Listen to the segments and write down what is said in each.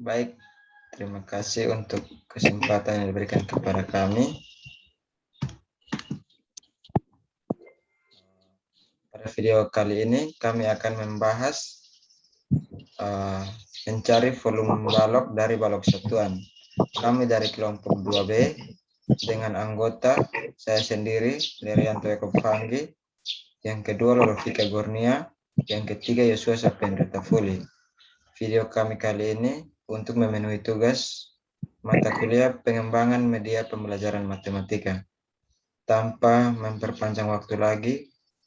Baik, terima kasih untuk kesempatan yang diberikan kepada kami. Pada video kali ini kami akan membahas mencari volume balok dari balok satuan. Kami dari kelompok 2B dengan anggota saya sendiri, Lerianto Yakob Fanggi, yang kedua Lolofika Gornia, yang ketiga Yosua Sapendra Fuli. Video kami kali ini untuk memenuhi tugas mata kuliah pengembangan media pembelajaran matematika. Tanpa memperpanjang waktu lagi,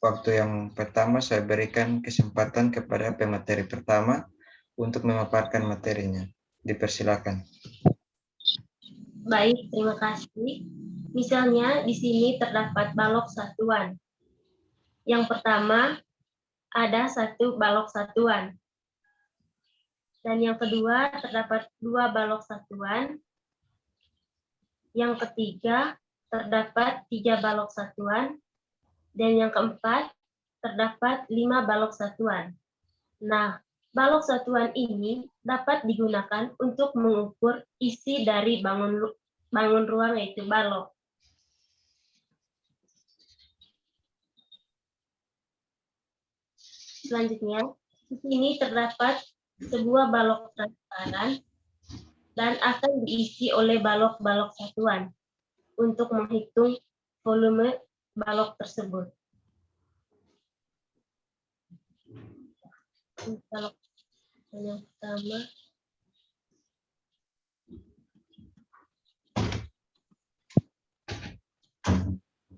waktu yang pertama saya berikan kesempatan kepada pemateri pertama untuk memaparkan materinya. Dipersilakan. Baik, terima kasih. Misalnya di sini terdapat balok satuan. Yang pertama ada satu balok satuan. Dan yang kedua terdapat dua balok satuan. Yang ketiga terdapat 3 balok satuan. Dan yang keempat terdapat 5 balok satuan. Nah, balok satuan ini dapat digunakan untuk mengukur isi dari bangun ruang, yaitu balok. Selanjutnya, di sini terdapat sebuah balok transparan dan akan diisi oleh balok-balok satuan untuk menghitung volume balok tersebut. Balok yang pertama.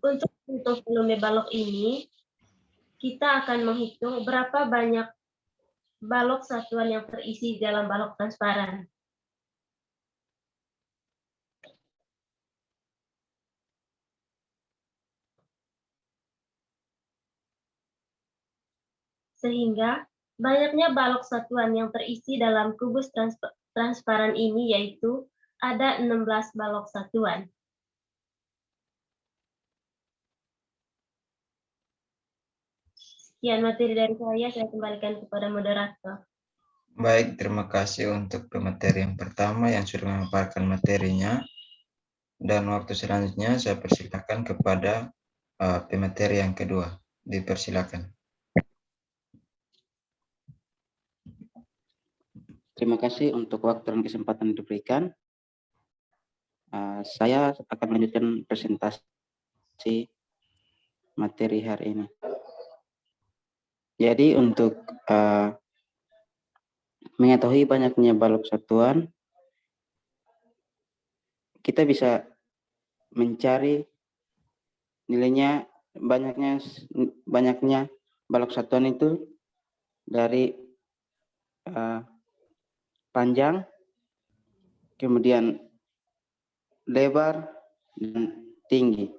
Untuk menghitung volume balok ini, kita akan menghitung berapa banyak balok satuan yang terisi dalam balok transparan. Sehingga banyaknya balok satuan yang terisi dalam kubus transparan ini yaitu ada 16 balok satuan. Sekian materi dari saya kembalikan kepada moderator. Baik, terima kasih untuk pemateri yang pertama yang sudah memaparkan materinya. Dan waktu selanjutnya saya persilakan kepada pemateri yang kedua. Dipersilakan. Terima kasih untuk waktu dan kesempatan yang diberikan. Saya akan melanjutkan presentasi materi hari ini. Jadi untuk mengetahui banyaknya balok satuan, kita bisa mencari nilainya banyaknya balok satuan itu dari panjang, kemudian lebar, dan tinggi.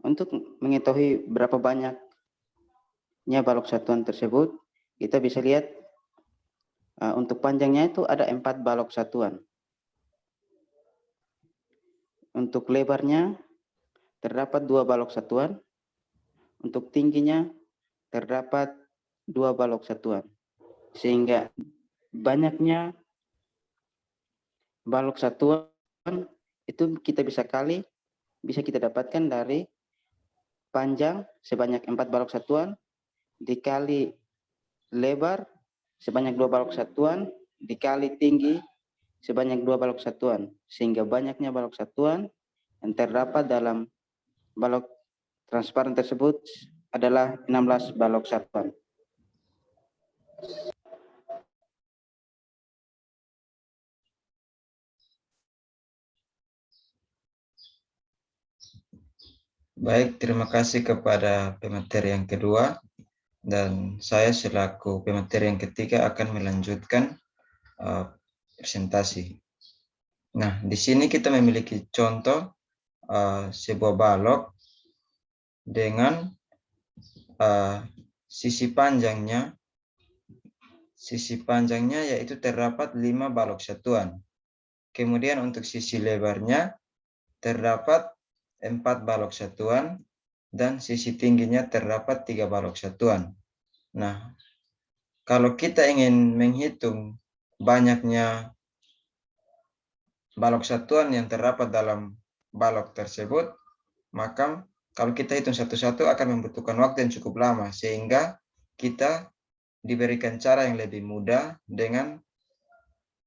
Untuk mengetahui berapa banyaknya balok satuan tersebut, kita bisa lihat untuk panjangnya itu ada 4 balok satuan. Untuk lebarnya terdapat 2 balok satuan. Untuk tingginya terdapat 2 balok satuan. Sehingga banyaknya balok satuan itu kita bisa kita dapatkan dari panjang sebanyak 4 balok satuan dikali lebar sebanyak 2 balok satuan dikali tinggi sebanyak 2 balok satuan, sehingga banyaknya balok satuan yang terdapat dalam balok transparan tersebut adalah 16 balok satuan. Baik, terima kasih kepada pemateri yang kedua. Dan saya selaku pemateri yang ketiga akan melanjutkan presentasi. Nah, di sini kita memiliki contoh sebuah balok dengan sisi panjangnya yaitu terdapat 5 balok satuan. Kemudian untuk sisi lebarnya terdapat 4 balok satuan dan sisi tingginya terdapat 3 balok satuan. Nah, kalau kita ingin menghitung banyaknya balok satuan yang terdapat dalam balok tersebut, maka kalau kita hitung satu-satu akan membutuhkan waktu yang cukup lama, sehingga kita diberikan cara yang lebih mudah dengan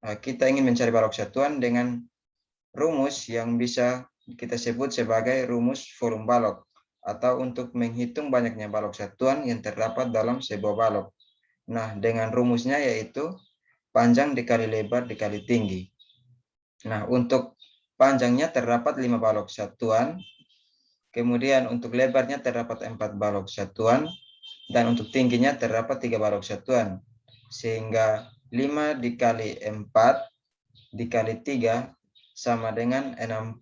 kita ingin mencari balok satuan dengan rumus yang bisa kita sebut sebagai rumus volume balok, atau untuk menghitung banyaknya balok satuan yang terdapat dalam sebuah balok. Nah, dengan rumusnya yaitu panjang dikali lebar dikali tinggi. Nah, untuk panjangnya terdapat 5 balok satuan, kemudian untuk lebarnya terdapat 4 balok satuan, dan untuk tingginya terdapat 3 balok satuan. Sehingga 5 dikali 4 dikali 3 sama dengan 60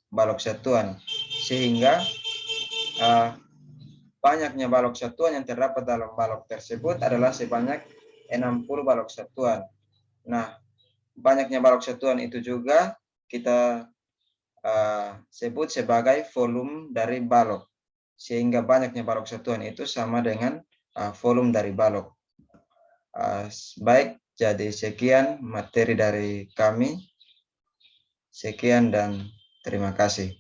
balok satuan. Sehingga banyaknya balok satuan yang terdapat dalam balok tersebut adalah sebanyak 60 balok satuan. Nah, banyaknya balok satuan itu juga kita sebut sebagai volume dari balok. Sehingga banyaknya balok satuan itu sama dengan volume dari balok. Baik, jadi sekian materi dari kami. Sekian dan terima kasih.